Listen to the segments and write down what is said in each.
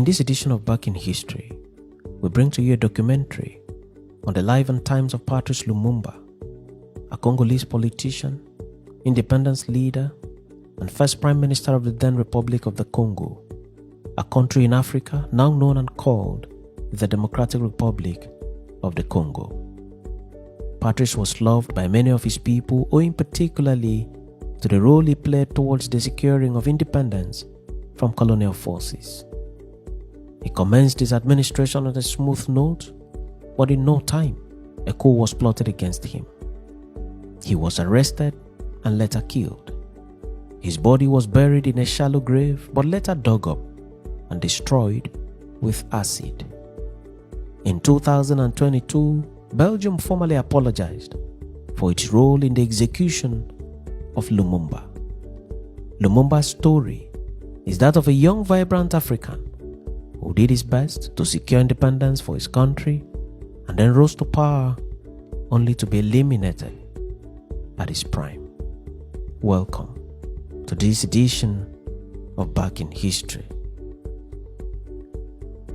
In this edition of Back in History, we bring to you a documentary on the life and times of Patrice Lumumba, a Congolese politician, independence leader, and first Prime Minister of the then Republic of the Congo, a country in Africa now known and called the Democratic Republic of the Congo. Patrice was loved by many of his people, owing particularly to the role he played towards the securing of independence from colonial forces. He commenced his administration on a smooth note, but in no time, a coup was plotted against him. He was arrested and later killed. His body was buried in a shallow grave, but later dug up and destroyed with acid. In 2022, Belgium formally apologized for its role in the execution of Lumumba. Lumumba's story is that of a young, vibrant African who did his best to secure independence for his country and then rose to power only to be eliminated at his prime. Welcome to this edition of Back in History.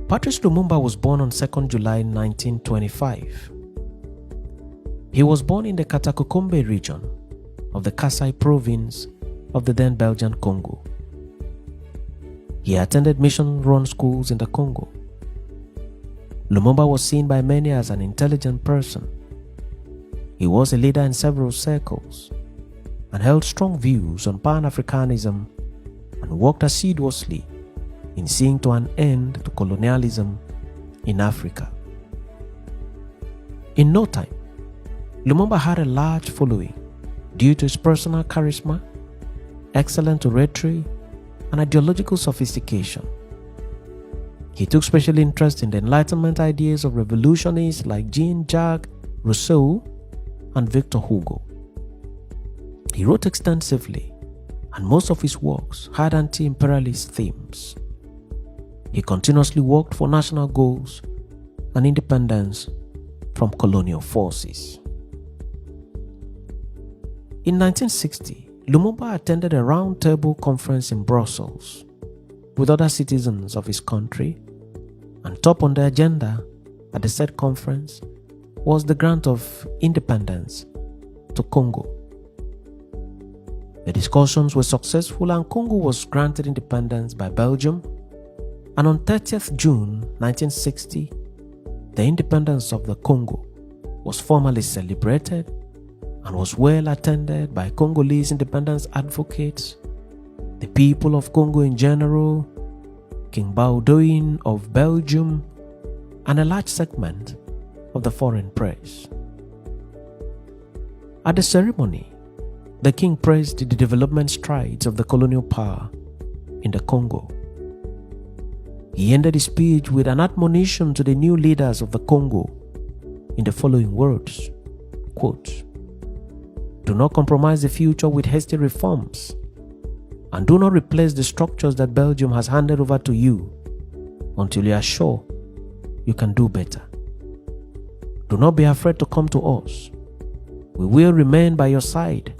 Patrice Lumumba was born on 2nd July 1925. He was born in the Katakokombe region of the Kasai province of the then Belgian Congo. He attended mission-run schools in the Congo. Lumumba was seen by many as an intelligent person. He was a leader in several circles and held strong views on Pan-Africanism and worked assiduously in seeing to an end to colonialism in Africa. In no time, Lumumba had a large following due to his personal charisma, excellent oratory, and ideological sophistication. He took special interest in the Enlightenment ideas of revolutionists like Jean-Jacques Rousseau and Victor Hugo. He wrote extensively, and most of his works had anti-imperialist themes. He continuously worked for national goals and independence from colonial forces. In 1960, Lumumba attended a round-table conference in Brussels with other citizens of his country, and top on the agenda at the said conference was the grant of independence to Congo. The discussions were successful and Congo was granted independence by Belgium, and on 30th June 1960, the independence of the Congo was formally celebrated and was well attended by Congolese independence advocates, the people of Congo in general, King Baudouin of Belgium, and a large segment of the foreign press. At the ceremony, the king praised the development strides of the colonial power in the Congo. He ended his speech with an admonition to the new leaders of the Congo in the following words, quote, "Do not compromise the future with hasty reforms, and do not replace the structures that Belgium has handed over to you until you are sure you can do better. Do not be afraid to come to us. We will remain by your side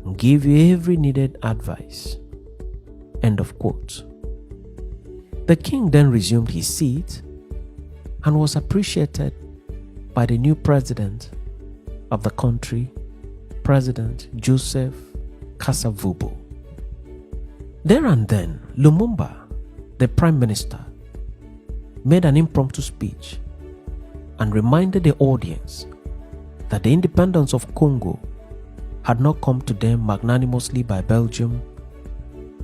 and give you every needed advice." End of quote. The king then resumed his seat and was appreciated by the new president of the country, President Joseph Kasavubu. There and then, Lumumba, the prime minister, made an impromptu speech and reminded the audience that the independence of Congo had not come to them magnanimously by Belgium,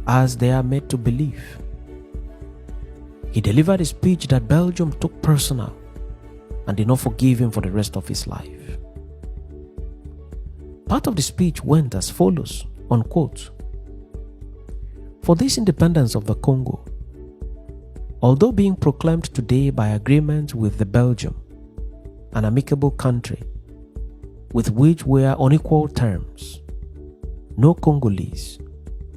as they are made to believe. He delivered a speech that Belgium took personal and did not forgive him for the rest of his life. Part of the speech went as follows, unquote, "For this independence of the Congo, although being proclaimed today by agreement with the Belgium, an amicable country with which we are on equal terms, no Congolese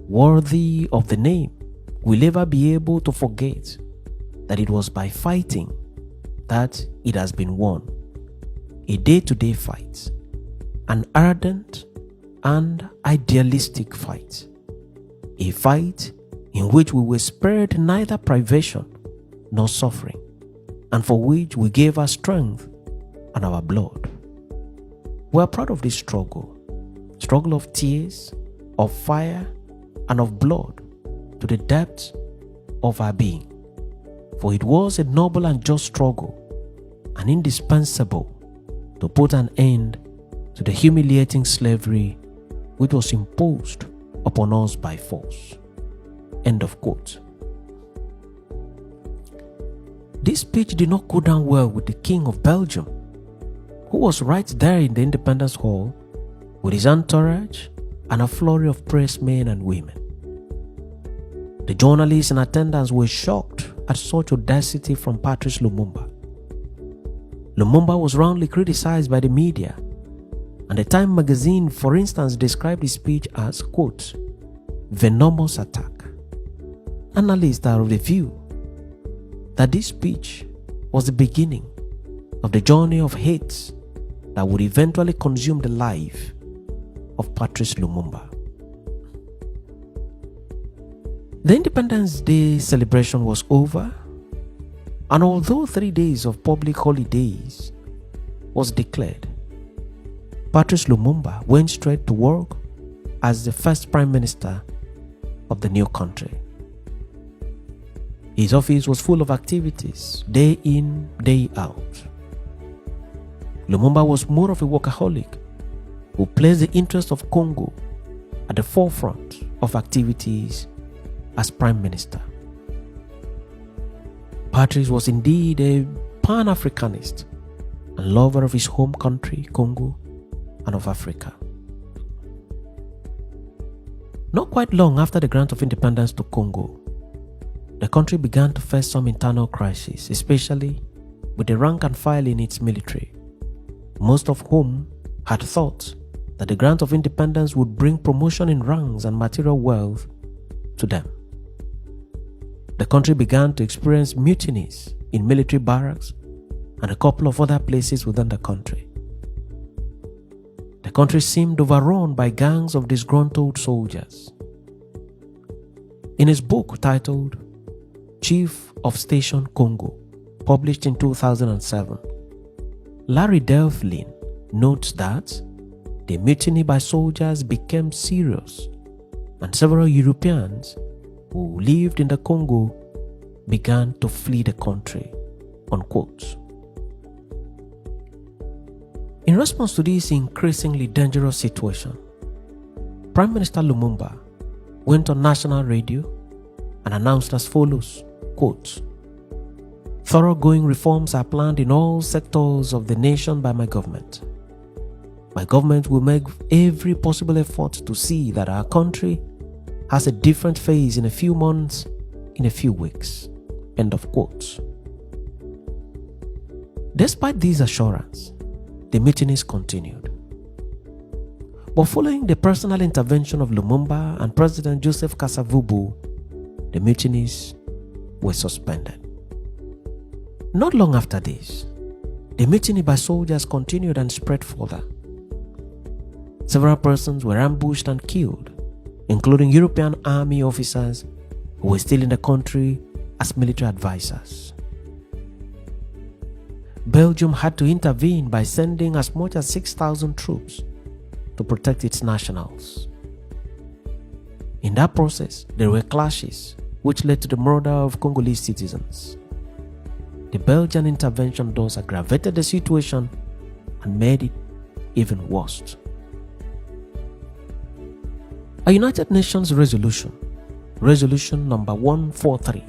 worthy of the name will ever be able to forget that it was by fighting that it has been won. A day-to-day fight, an ardent and idealistic fight, a fight in which we were spared neither privation nor suffering, and for which we gave our strength and our blood. We are proud of this struggle of tears, of fire, and of blood to the depths of our being. For it was a noble and just struggle, and indispensable to put an end to the humiliating slavery which was imposed upon us by force. End of quote. This speech did not go down well with the King of Belgium, who was right there in the Independence Hall with his entourage and a flurry of press men and women. The journalists in attendance were shocked at such audacity from Patrice Lumumba. Lumumba was roundly criticized by the media, and the Time magazine, for instance, described his speech as, quote, venomous attack. Analysts are of the view that this speech was the beginning of the journey of hate that would eventually consume the life of Patrice Lumumba. The Independence Day celebration was over, and although 3 days of public holidays was declared, Patrice Lumumba went straight to work as the first Prime Minister of the new country. His office was full of activities, day in, day out. Lumumba was more of a workaholic who placed the interests of Congo at the forefront of activities as Prime Minister. Patrice was indeed a Pan-Africanist and lover of his home country, Congo, and of Africa. Not quite long after the grant of independence to Congo, the country began to face some internal crises, especially with the rank and file in its military, most of whom had thought that the grant of independence would bring promotion in ranks and material wealth to them. The country began to experience mutinies in military barracks and a couple of other places within the country. The country seemed overrun by gangs of disgruntled soldiers. In his book titled Chief of Station Congo, published in 2007, Larry Delflin notes that the mutiny by soldiers became serious, and several Europeans who lived in the Congo began to flee the country, unquote. In response to this increasingly dangerous situation, Prime Minister Lumumba went on national radio and announced as follows, quote, thoroughgoing reforms are planned in all sectors of the nation by my government. My government will make every possible effort to see that our country has a different phase in a few months, in a few weeks. End of quote. Despite these assurances, the mutinies continued. But following the personal intervention of Lumumba and President Joseph Kasavubu, the mutinies were suspended. Not long after this, the mutiny by soldiers continued and spread further. Several persons were ambushed and killed, including European army officers who were still in the country as military advisors. Belgium had to intervene by sending as much as 6,000 troops to protect its nationals. In that process, there were clashes which led to the murder of Congolese citizens. The Belgian intervention thus aggravated the situation and made it even worse. A United Nations resolution, Resolution number 143,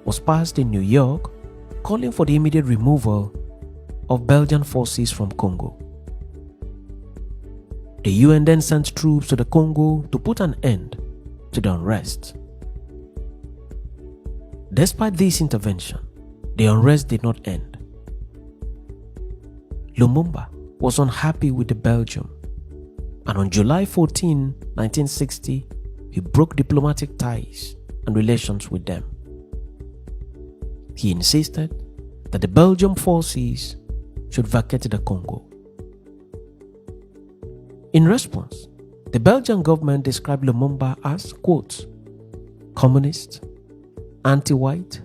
was passed in New York calling for the immediate removal of Belgian forces from Congo. The UN then sent troops to the Congo to put an end to the unrest. Despite this intervention, the unrest did not end. Lumumba was unhappy with the Belgium, and on July 14, 1960, he broke diplomatic ties and relations with them. He insisted that the Belgian forces should vacate the Congo. In response, the Belgian government described Lumumba as, quote, communist, anti-white,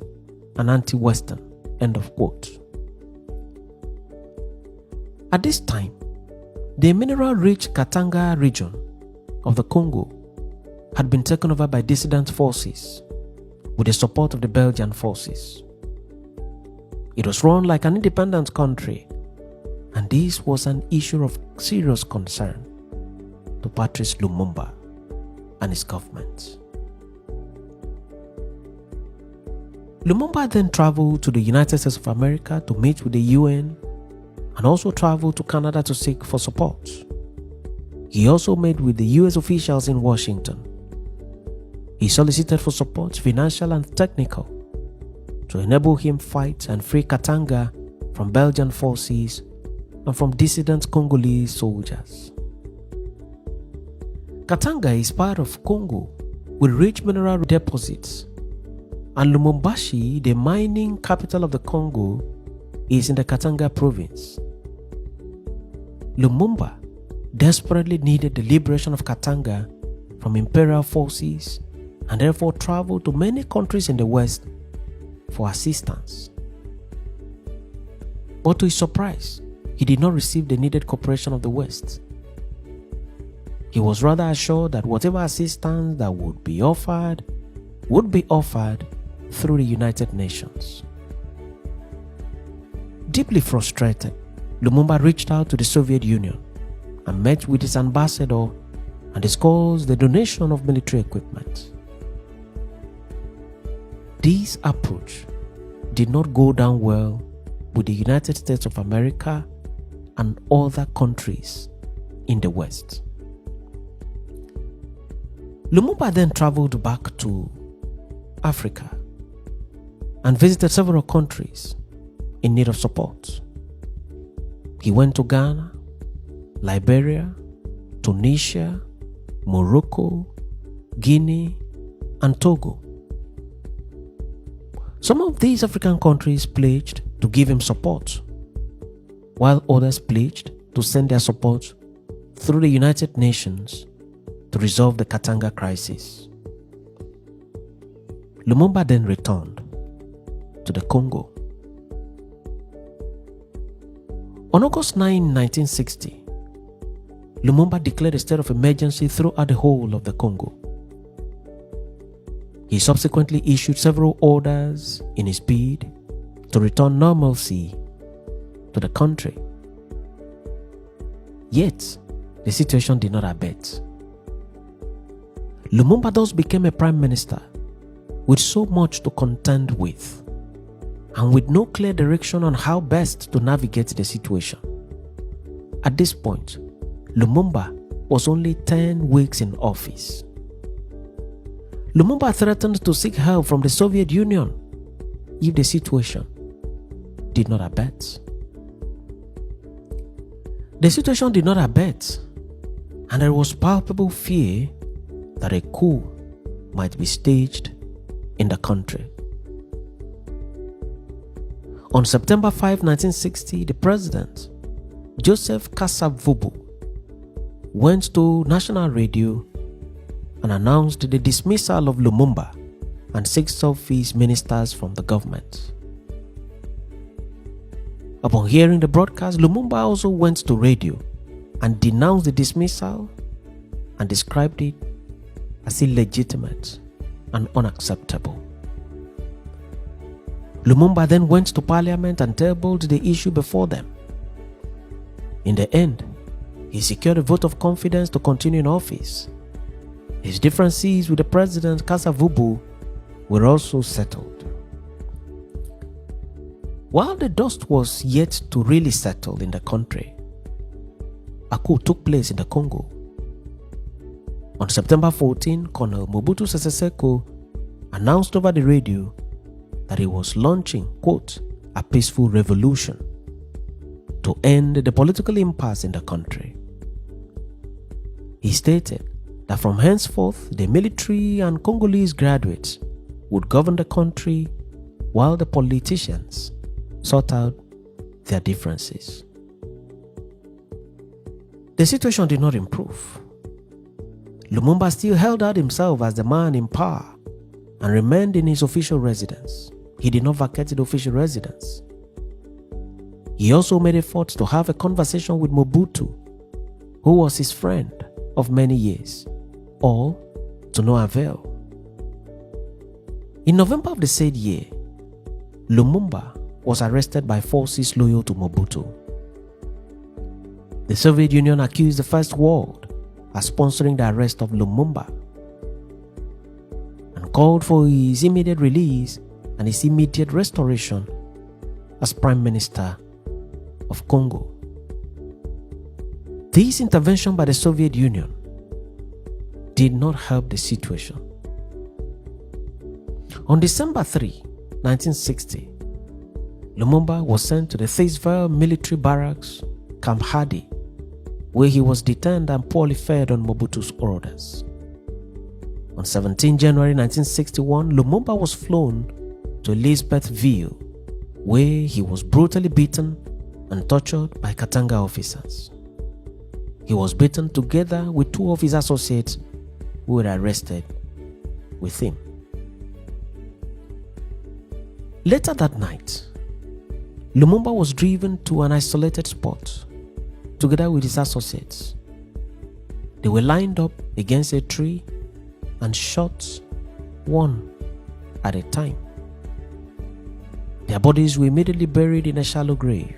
and anti-Western. End of quote. At this time, the mineral-rich Katanga region of the Congo had been taken over by dissident forces with the support of the Belgian forces. It was run like an independent country, and this was an issue of serious concern to Patrice Lumumba and his government. Lumumba then traveled to the United States of America to meet with the UN and also traveled to Canada to seek for support. He also met with the US officials in Washington. He solicited for support, financial and technical, to enable him fight and free Katanga from Belgian forces and from dissident Congolese soldiers. Katanga is part of Congo with rich mineral deposits, and Lumumbashi, the mining capital of the Congo, is in the Katanga province. Lumumba desperately needed the liberation of Katanga from imperial forces and therefore traveled to many countries in the West for assistance. But to his surprise, he did not receive the needed cooperation of the West. He was rather assured that whatever assistance that would be offered through the United Nations. Deeply frustrated, Lumumba reached out to the Soviet Union and met with its ambassador and discussed the donation of military equipment. This approach did not go down well with the United States of America and other countries in the West. Lumumba then traveled back to Africa and visited several countries in need of support. He went to Ghana, Liberia, Tunisia, Morocco, Guinea, and Togo. Some of these African countries pledged to give him support, while others pledged to send their support through the United Nations to resolve the Katanga crisis. Lumumba then returned to the Congo. On August 9, 1960, Lumumba declared a state of emergency throughout the whole of the Congo. He subsequently issued several orders in his bid to return normalcy to the country. Yet, the situation did not abate. Lumumba thus became a prime minister with so much to contend with, and with no clear direction on how best to navigate the situation. At this point, Lumumba was only 10 weeks in office. Lumumba threatened to seek help from the Soviet Union if the situation did not abate. The situation did not abate, and there was palpable fear that a coup might be staged in the country. On September 5, 1960, the president, Joseph Kasavubu, went to national radio and announced the dismissal of Lumumba and 6 of his ministers from the government. Upon hearing the broadcast, Lumumba also went to radio and denounced the dismissal and described it as illegitimate and unacceptable. Lumumba then went to Parliament and tabled the issue before them. In the end, he secured a vote of confidence to continue in office. His differences with the president, Kasavubu, were also settled. While the dust was yet to really settle in the country, a coup took place in the Congo. On September 14, Colonel Mobutu Sese Seko announced over the radio that he was launching, quote, a peaceful revolution to end the political impasse in the country. He stated that from henceforth the military and Congolese graduates would govern the country while the politicians sort out their differences. The situation did not improve. Lumumba still held out himself as the man in power and remained in his official residence, he did not vacate the official residence. He also made efforts to have a conversation with Mobutu, who was his friend of many years, all to no avail. In November of the said year, Lumumba was arrested by forces loyal to Mobutu. The Soviet Union accused the First World as sponsoring the arrest of Lumumba and called for his immediate release and his immediate restoration as Prime Minister of Congo. This intervention by the Soviet Union did not help the situation. On December 3, 1960, Lumumba was sent to the Theisville military barracks, Camp Hardy, where he was detained and poorly fed on Mobutu's orders. On 17 January 1961, Lumumba was flown to Elizabethville, where he was brutally beaten and tortured by Katanga officers. He was beaten together with two of his associates who were arrested with him. Later that night, Lumumba was driven to an isolated spot together with his associates. They were lined up against a tree and shot one at a time. Their bodies were immediately buried in a shallow grave.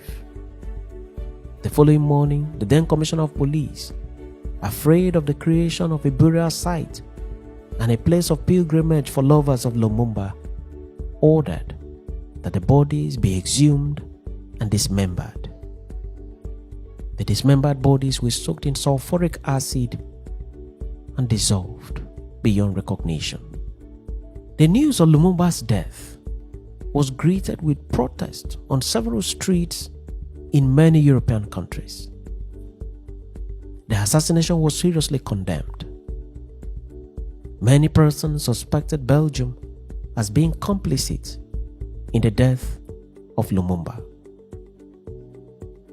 The following morning, the then Commissioner of Police, afraid of the creation of a burial site and a place of pilgrimage for lovers of Lumumba, ordered that the bodies be exhumed and dismembered. The dismembered bodies were soaked in sulfuric acid and dissolved beyond recognition. The news of Lumumba's death was greeted with protest on several streets in many European countries. The assassination was seriously condemned. Many persons suspected Belgium as being complicit in the death of Lumumba.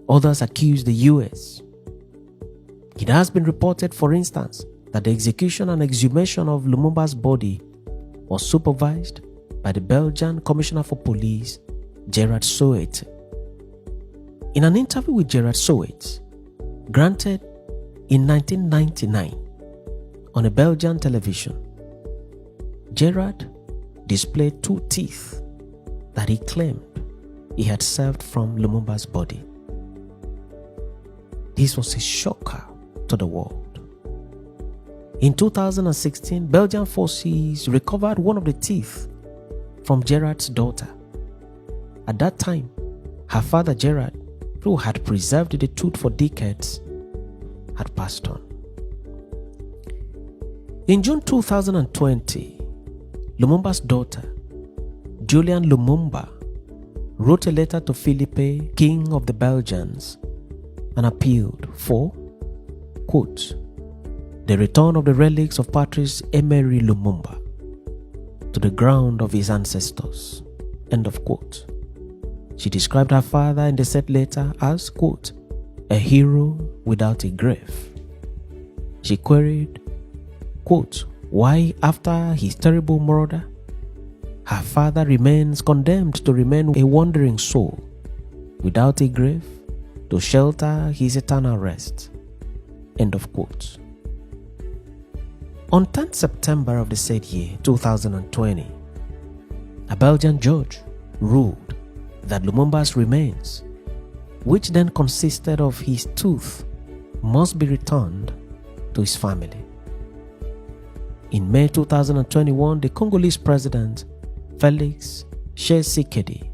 Others accused the US. It has been reported, for instance, that the execution and exhumation of Lumumba's body was supervised by the Belgian Commissioner for Police, Gerard Soet. In an interview with Gerard Soet, granted in 1999 on a Belgian television, Gerard displayed two teeth that he claimed he had served from Lumumba's body. This was a shocker to the world. In 2016, Belgian forces recovered one of the teeth from Gerard's daughter. At that time, her father Gerard, who had preserved the tooth for decades, had passed on. In June 2020, Lumumba's daughter, Julian Lumumba, wrote a letter to Philippe, King of the Belgians, and appealed for, quote, the return of the relics of Patrice Emery Lumumba to the ground of his ancestors, end of quote. She described her father in the said letter as, quote, a hero without a grave. She queried, quote, why after his terrible murder, her father remains condemned to remain a wandering soul without a grave to shelter his eternal rest, end of quote. On 10th September of the said year, 2020, a Belgian judge ruled that Lumumba's remains, which then consisted of his tooth, must be returned to his family. In May 2021, the Congolese president, Felix Tshisekedi,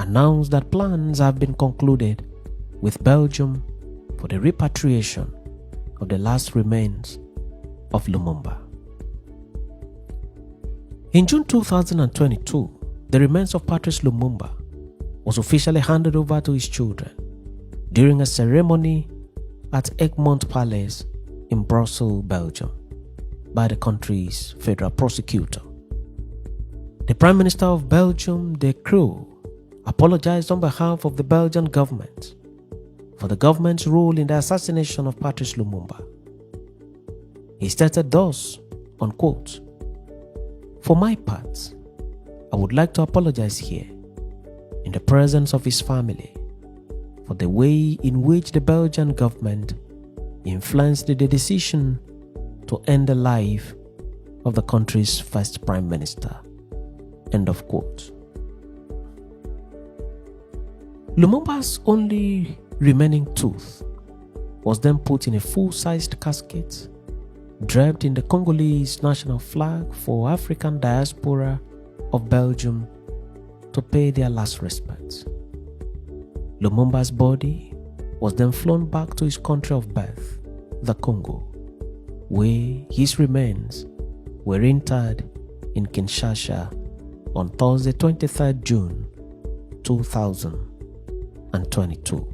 announced that plans have been concluded with Belgium for the repatriation of the last remains of Lumumba. In June 2022, the remains of Patrice Lumumba was officially handed over to his children during a ceremony at Egmont Palace in Brussels, Belgium, by the country's federal prosecutor. The Prime Minister of Belgium, De Croo, apologized on behalf of the Belgian government for the government's role in the assassination of Patrice Lumumba. He stated thus, unquote, for my part, I would like to apologize here, in the presence of his family, for the way in which the Belgian government influenced the decision to end the life of the country's first prime minister. End of quote. Lumumba's only remaining tooth was then put in a full-sized casket draped in the Congolese national flag for African diaspora of Belgium to pay their last respects. Lumumba's body was then flown back to his country of birth, the Congo, where his remains were interred in Kinshasa on Thursday, 23rd June 2022.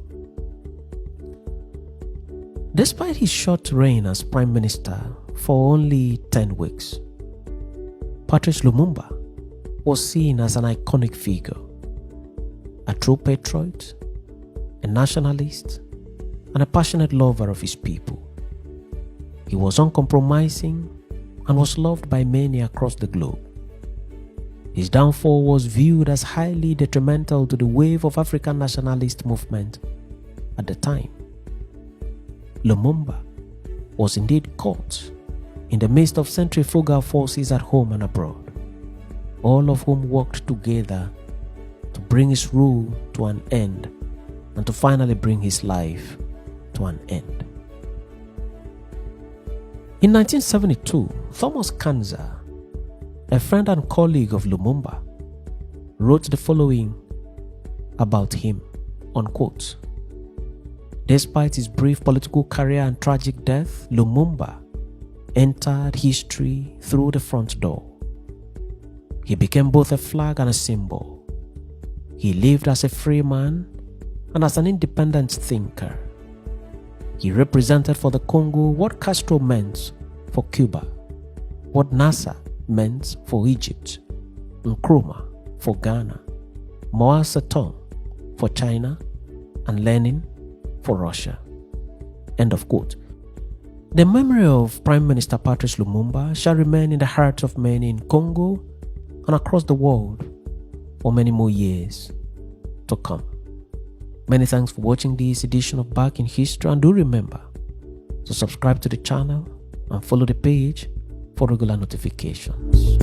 Despite his short reign as Prime Minister for only 10 weeks, Patrice Lumumba was seen as an iconic figure, a true patriot, a nationalist, and a passionate lover of his people. He was uncompromising and was loved by many across the globe. His downfall was viewed as highly detrimental to the wave of African nationalist movement at the time. Lumumba was indeed caught in the midst of centrifugal forces at home and abroad, all of whom worked together to bring his rule to an end and to finally bring his life to an end. In 1972, Thomas Kanza, a friend and colleague of Lumumba, wrote the following about him, unquote, "Despite his brief political career and tragic death, Lumumba entered history through the front door. He became both a flag and a symbol. He lived as a free man and as an independent thinker. He represented for the Congo what Castro meant for Cuba, what Nasser meant for Egypt, Nkrumah for Ghana, Mao Zedong for China, and Lenin for Russia." End of quote. The memory of Prime Minister Patrice Lumumba shall remain in the hearts of many in Congo and across the world for many more years to come. Many thanks for watching this edition of Back in History, and do remember to subscribe to the channel and follow the page for regular notifications.